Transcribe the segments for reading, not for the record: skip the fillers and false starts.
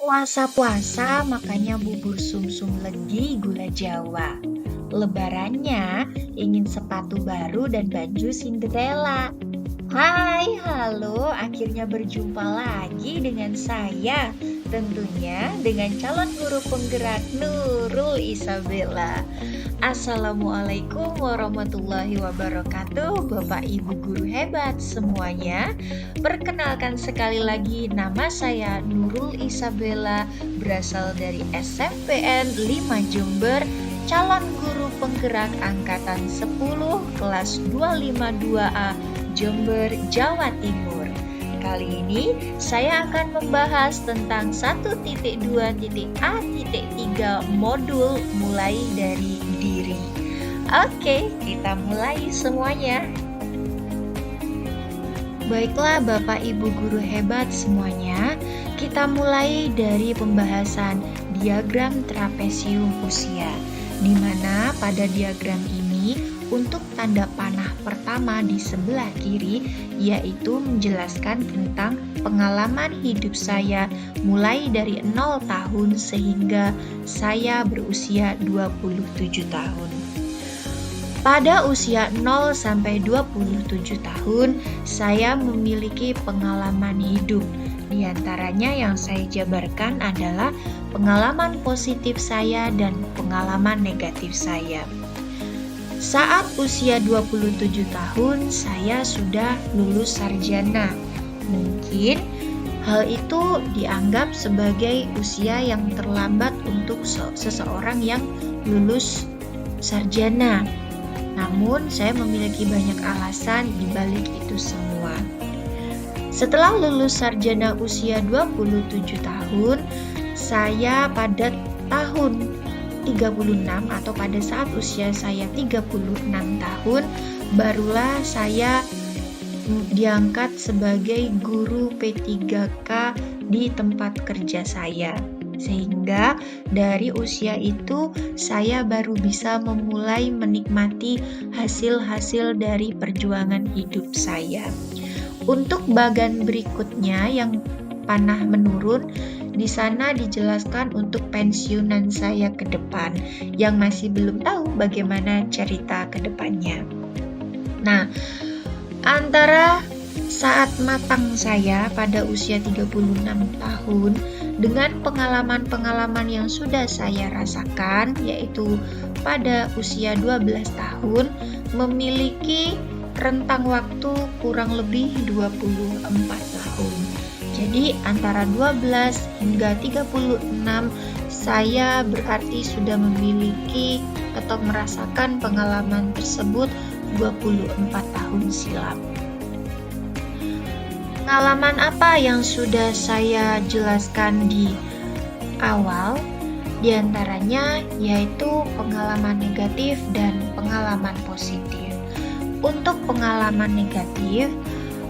Puasa-puasa makanya bubur sumsum legi gula Jawa. Lebarannya ingin sepatu baru dan baju Cinderella. Hai, halo, akhirnya berjumpa lagi dengan saya. Tentunya dengan calon guru penggerak Nurul Isabella. Assalamualaikum warahmatullahi wabarakatuh, Bapak Ibu guru hebat semuanya. Perkenalkan sekali lagi, nama saya Nurul Isabella, berasal dari SMPN 5 Jember, calon guru penggerak angkatan 10 kelas 252A Jember, Jawa Timur. Kali ini saya akan membahas tentang 1.2.A.3 modul mulai dari diri. Oke, kita mulai semuanya. Baiklah Bapak Ibu guru hebat semuanya, kita mulai dari pembahasan diagram trapesium usia, di mana pada diagram ini untuk tanda panah pertama di sebelah kiri yaitu menjelaskan tentang pengalaman hidup saya mulai dari 0 tahun sehingga saya berusia 27 tahun. Pada usia 0 sampai 27 tahun, saya memiliki pengalaman hidup. Di antaranya yang saya jabarkan adalah pengalaman positif saya dan pengalaman negatif saya. Saat usia 27 tahun, saya sudah lulus sarjana. Mungkin hal itu dianggap sebagai usia yang terlambat untuk seseorang yang lulus sarjana. Namun, saya memiliki banyak alasan di balik itu semua. Setelah lulus sarjana usia 27 tahun, saya pada tahun 36 atau pada saat usia saya 36 tahun, barulah saya diangkat sebagai guru P3K di tempat kerja saya. Sehingga dari usia itu saya baru bisa memulai menikmati hasil-hasil dari perjuangan hidup saya. Untuk bagan berikutnya yang panah menurun, di sana dijelaskan untuk pensiunan saya ke depan yang masih belum tahu bagaimana cerita ke depannya. Nah, antara saat matang saya pada usia 36 tahun dengan pengalaman-pengalaman yang sudah saya rasakan, yaitu pada usia 12 tahun memiliki rentang waktu kurang lebih 24 tahun. Jadi antara 12 hingga 36 saya berarti sudah memiliki atau merasakan pengalaman tersebut 24 tahun silam. Pengalaman apa yang sudah saya jelaskan di awal? Di antaranya yaitu pengalaman negatif dan pengalaman positif. Untuk pengalaman negatif,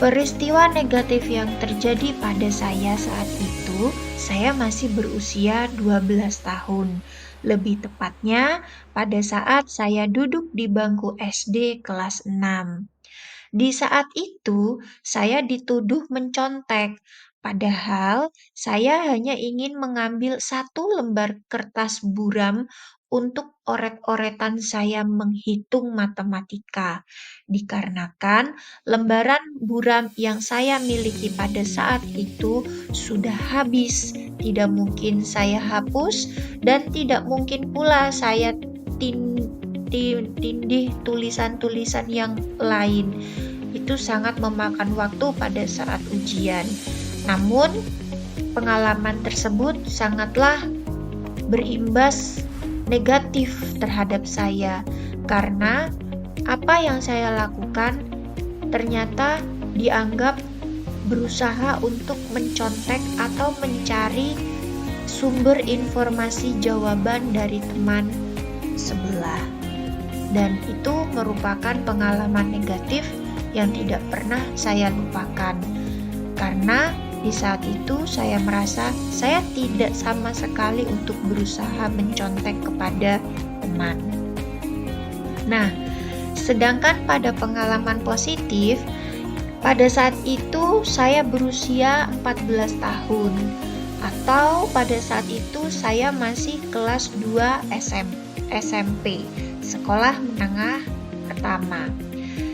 peristiwa negatif yang terjadi pada saya saat itu, saya masih berusia 12 tahun. Lebih tepatnya, pada saat saya duduk di bangku SD kelas 6. Di saat itu, saya dituduh mencontek. Padahal, saya hanya ingin mengambil satu lembar kertas buram untuk oret-oretan saya menghitung matematika. Dikarenakan lembaran buram yang saya miliki pada saat itu sudah habis. Tidak mungkin saya hapus dan tidak mungkin pula saya tindih tulisan-tulisan yang lain. Itu sangat memakan waktu pada saat ujian. Namun, pengalaman tersebut sangatlah berimbas negatif terhadap saya karena apa yang saya lakukan ternyata dianggap berusaha untuk mencontek atau mencari sumber informasi jawaban dari teman sebelah. Dan itu merupakan pengalaman negatif yang tidak pernah saya lupakan. Karena di saat itu saya merasa saya tidak sama sekali untuk berusaha mencontek kepada teman. Nah, sedangkan pada pengalaman positif, pada saat itu saya berusia 14 tahun. Atau pada saat itu saya masih kelas 2 SMP, sekolah menengah pertama.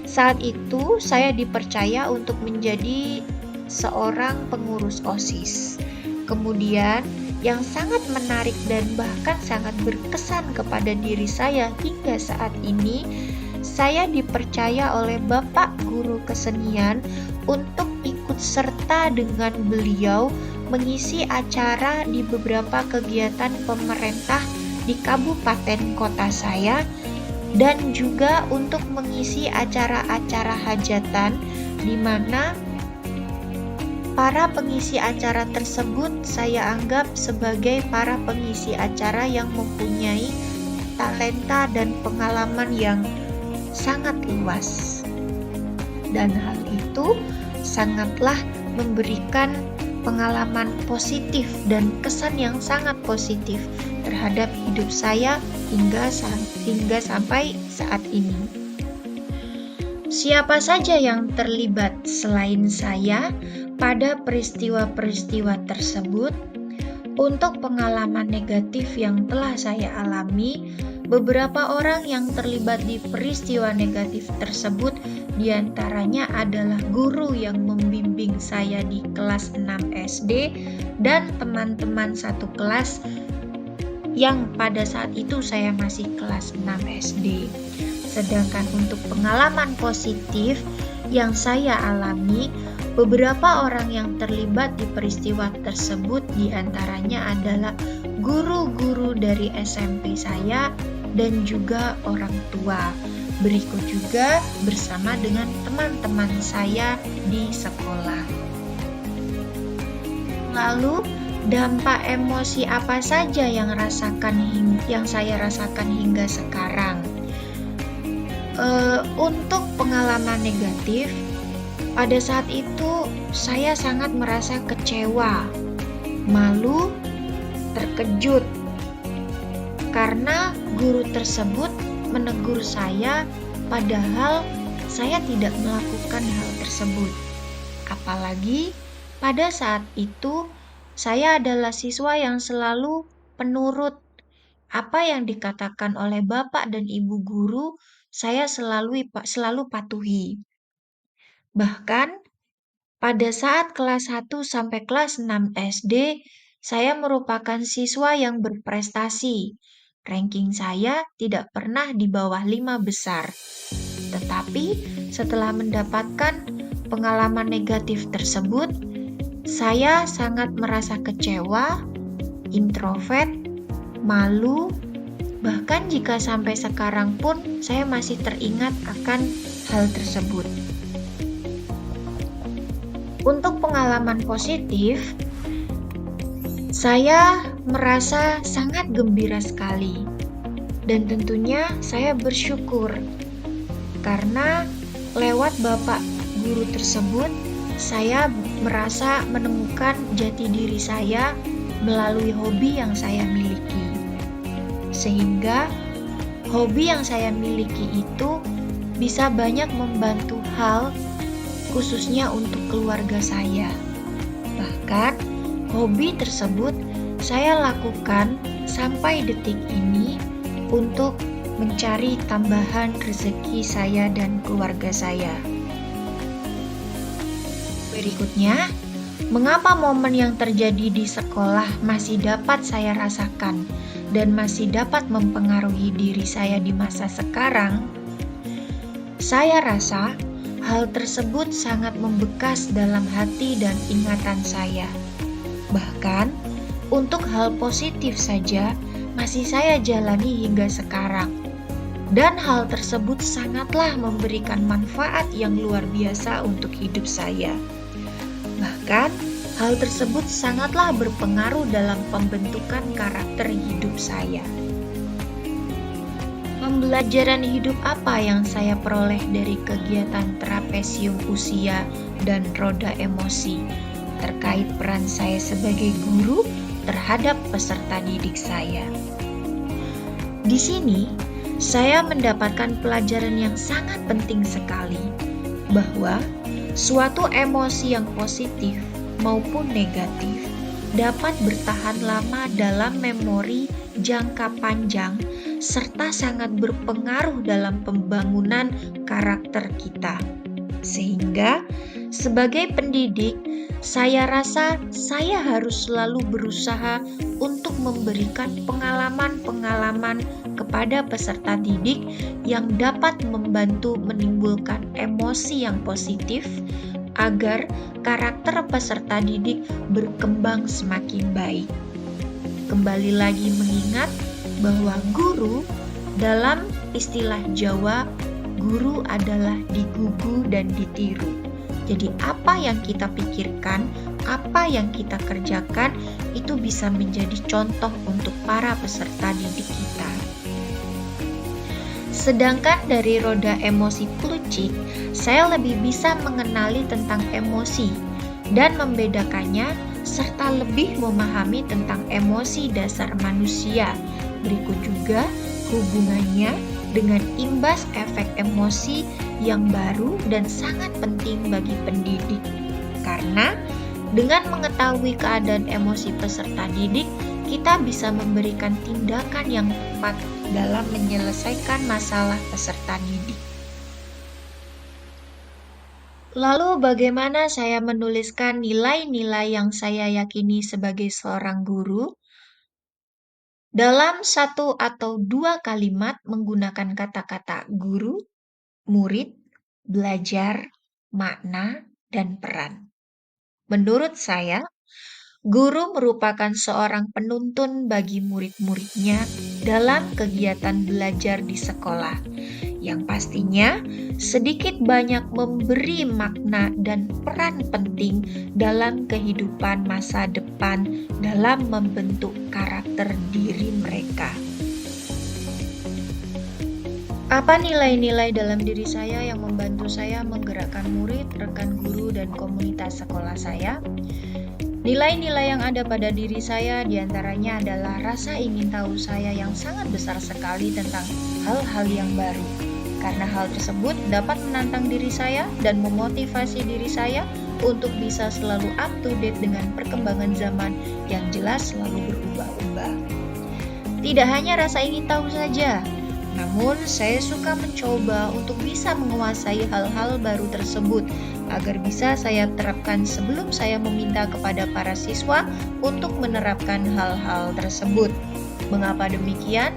Saat itu saya dipercaya untuk menjadi seorang pengurus OSIS. Kemudian yang sangat menarik dan bahkan sangat berkesan kepada diri saya hingga saat ini, saya dipercaya oleh Bapak Guru Kesenian untuk ikut serta dengan beliau mengisi acara di beberapa kegiatan pemerintah di kabupaten kota saya, dan juga untuk mengisi acara-acara hajatan di mana para pengisi acara tersebut saya anggap sebagai para pengisi acara yang mempunyai talenta dan pengalaman yang sangat luas. Dan hal itu sangatlah memberikan pengalaman positif dan kesan yang sangat positif terhadap hidup saya hingga sampai saat ini. Siapa saja yang terlibat selain saya pada peristiwa-peristiwa tersebut? Untuk pengalaman negatif yang telah saya alami, beberapa orang yang terlibat di peristiwa negatif tersebut diantaranya adalah guru yang membimbing saya di kelas 6 SD dan teman-teman satu kelas yang pada saat itu saya masih kelas 6 SD. Sedangkan untuk pengalaman positif yang saya alami, beberapa orang yang terlibat di peristiwa tersebut diantaranya adalah guru-guru dari SMP saya dan juga orang tua. Berikut juga bersama dengan teman-teman saya di sekolah. Lalu, dampak emosi apa saja yang saya rasakan hingga sekarang? Untuk pengalaman negatif, pada saat itu saya sangat merasa kecewa, malu, terkejut karena guru tersebut menegur saya padahal saya tidak melakukan hal tersebut. Apalagi pada saat itu saya adalah siswa yang selalu penurut. Apa yang dikatakan oleh Bapak dan Ibu guru, saya selalu patuhi. Bahkan pada saat kelas 1 sampai kelas 6 SD, saya merupakan siswa yang berprestasi. Ranking saya tidak pernah di bawah 5 besar. Tetapi setelah mendapatkan pengalaman negatif tersebut, saya sangat merasa kecewa, introvert, malu, bahkan jika sampai sekarang pun saya masih teringat akan hal tersebut. Untuk pengalaman positif, saya merasa sangat gembira sekali. Dan tentunya saya bersyukur karena lewat Bapak guru tersebut, saya merasa menemukan jati diri saya melalui hobi yang saya miliki. Sehingga hobi yang saya miliki itu bisa banyak membantu hal khususnya untuk keluarga saya. Bahkan hobi tersebut saya lakukan sampai detik ini untuk mencari tambahan rezeki saya dan keluarga saya. Berikutnya, mengapa momen yang terjadi di sekolah masih dapat saya rasakan dan masih dapat mempengaruhi diri saya di masa sekarang? Saya rasa hal tersebut sangat membekas dalam hati dan ingatan saya. Bahkan, untuk hal positif saja masih saya jalani hingga sekarang. Dan hal tersebut sangatlah memberikan manfaat yang luar biasa untuk hidup saya. Bahkan, hal tersebut sangatlah berpengaruh dalam pembentukan karakter hidup saya. Pembelajaran hidup apa yang saya peroleh dari kegiatan trapesium usia dan roda emosi terkait peran saya sebagai guru terhadap peserta didik saya? Di sini, saya mendapatkan pelajaran yang sangat penting sekali, bahwa suatu emosi yang positif maupun negatif dapat bertahan lama dalam memori jangka panjang serta sangat berpengaruh dalam pembangunan karakter kita. Sehingga sebagai pendidik, saya rasa saya harus selalu berusaha untuk memberikan pengalaman-pengalaman kepada peserta didik yang dapat membantu menimbulkan emosi yang positif agar karakter peserta didik berkembang semakin baik. Kembali lagi mengingat bahwa guru dalam istilah Jawa, guru adalah digugu dan ditiru. Jadi apa yang kita pikirkan, apa yang kita kerjakan, itu bisa menjadi contoh untuk para peserta didik kita. Sedangkan dari roda emosi Plutchik, saya lebih bisa mengenali tentang emosi dan membedakannya serta lebih memahami tentang emosi dasar manusia. Berikut juga hubungannya dengan imbas efek emosi yang baru dan sangat penting bagi pendidik. Karena dengan mengetahui keadaan emosi peserta didik, kita bisa memberikan tindakan yang tepat dalam menyelesaikan masalah peserta didik. Lalu bagaimana saya menuliskan nilai-nilai yang saya yakini sebagai seorang guru? Dalam 1 atau 2 kalimat menggunakan kata-kata guru, murid, belajar, makna, dan peran. Menurut saya, guru merupakan seorang penuntun bagi murid-muridnya dalam kegiatan belajar di sekolah, yang pastinya sedikit banyak memberi makna dan peran penting dalam kehidupan masa depan dalam membentuk karakter diri mereka. Apa nilai-nilai dalam diri saya yang membantu saya menggerakkan murid, rekan guru, dan komunitas sekolah saya? Nilai-nilai yang ada pada diri saya diantaranya adalah rasa ingin tahu saya yang sangat besar sekali tentang hal-hal yang baru. Karena hal tersebut dapat menantang diri saya dan memotivasi diri saya untuk bisa selalu up to date dengan perkembangan zaman yang jelas selalu berubah-ubah. Tidak hanya rasa ingin tahu saja, namun saya suka mencoba untuk bisa menguasai hal-hal baru tersebut agar bisa saya terapkan sebelum saya meminta kepada para siswa untuk menerapkan hal-hal tersebut. Mengapa demikian?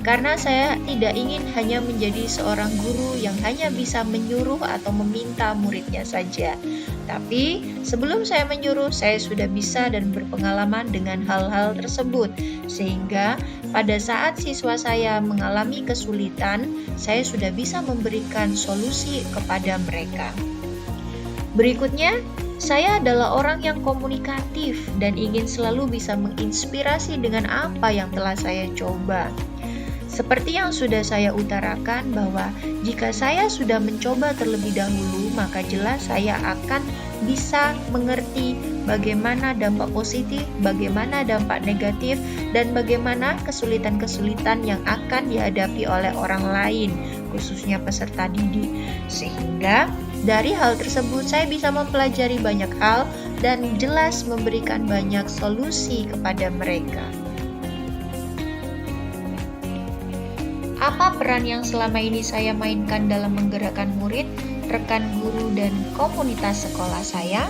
Karena saya tidak ingin hanya menjadi seorang guru yang hanya bisa menyuruh atau meminta muridnya saja. Tapi sebelum saya menyuruh, saya sudah bisa dan berpengalaman dengan hal-hal tersebut. Sehingga pada saat siswa saya mengalami kesulitan, saya sudah bisa memberikan solusi kepada mereka. Berikutnya, saya adalah orang yang komunikatif dan ingin selalu bisa menginspirasi dengan apa yang telah saya coba. Seperti yang sudah saya utarakan bahwa jika saya sudah mencoba terlebih dahulu, maka jelas saya akan bisa mengerti bagaimana dampak positif, bagaimana dampak negatif, dan bagaimana kesulitan-kesulitan yang akan dihadapi oleh orang lain, khususnya peserta didik. Sehingga dari hal tersebut saya bisa mempelajari banyak hal dan jelas memberikan banyak solusi kepada mereka. Apa peran yang selama ini saya mainkan dalam menggerakkan murid, rekan guru, dan komunitas sekolah saya?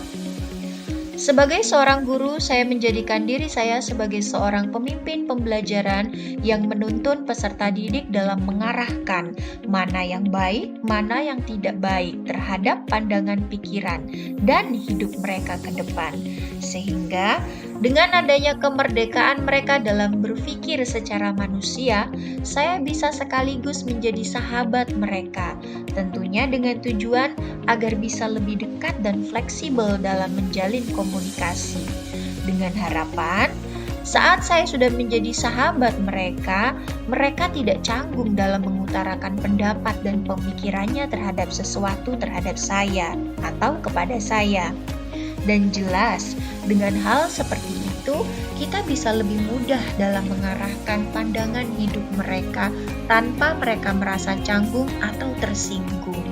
Sebagai seorang guru, saya menjadikan diri saya sebagai seorang pemimpin pembelajaran yang menuntun peserta didik dalam mengarahkan mana yang baik, mana yang tidak baik terhadap pandangan pikiran dan hidup mereka ke depan. Sehingga dengan adanya kemerdekaan mereka dalam berpikir secara manusia, saya bisa sekaligus menjadi sahabat mereka. Tentunya dengan tujuan agar bisa lebih dekat dan fleksibel dalam menjalin komunikasi. Dengan harapan, saat saya sudah menjadi sahabat mereka, mereka tidak canggung dalam mengutarakan pendapat dan pemikirannya terhadap sesuatu terhadap saya atau kepada saya. Dan jelas, dengan hal seperti itu, kita bisa lebih mudah dalam mengarahkan pandangan hidup mereka tanpa mereka merasa canggung atau tersinggung.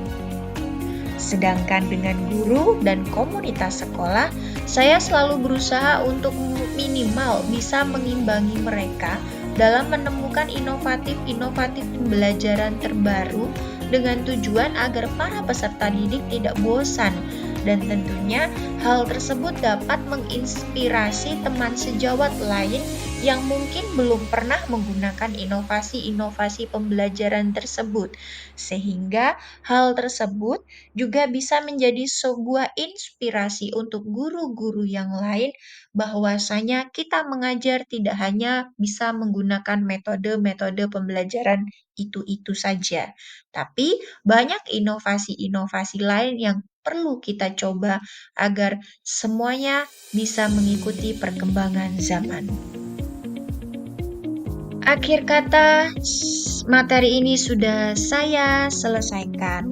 Sedangkan dengan guru dan komunitas sekolah, saya selalu berusaha untuk minimal bisa mengimbangi mereka dalam menemukan inovatif pembelajaran terbaru dengan tujuan agar para peserta didik tidak bosan. Dan tentunya hal tersebut dapat menginspirasi teman sejawat lain yang mungkin belum pernah menggunakan inovasi-inovasi pembelajaran tersebut. Sehingga hal tersebut juga bisa menjadi sebuah inspirasi untuk guru-guru yang lain bahwasanya kita mengajar tidak hanya bisa menggunakan metode-metode pembelajaran itu-itu saja, tapi banyak inovasi-inovasi lain yang perlu kita coba agar semuanya bisa mengikuti perkembangan zaman. Akhir kata, materi ini sudah saya selesaikan.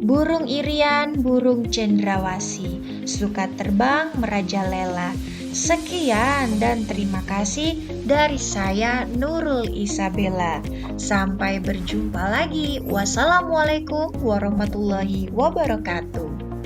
Burung irian, burung cendrawasih, suka terbang merajalela. Sekian dan terima kasih dari saya Nurul Isabella. Sampai berjumpa lagi. Wassalamualaikum warahmatullahi wabarakatuh.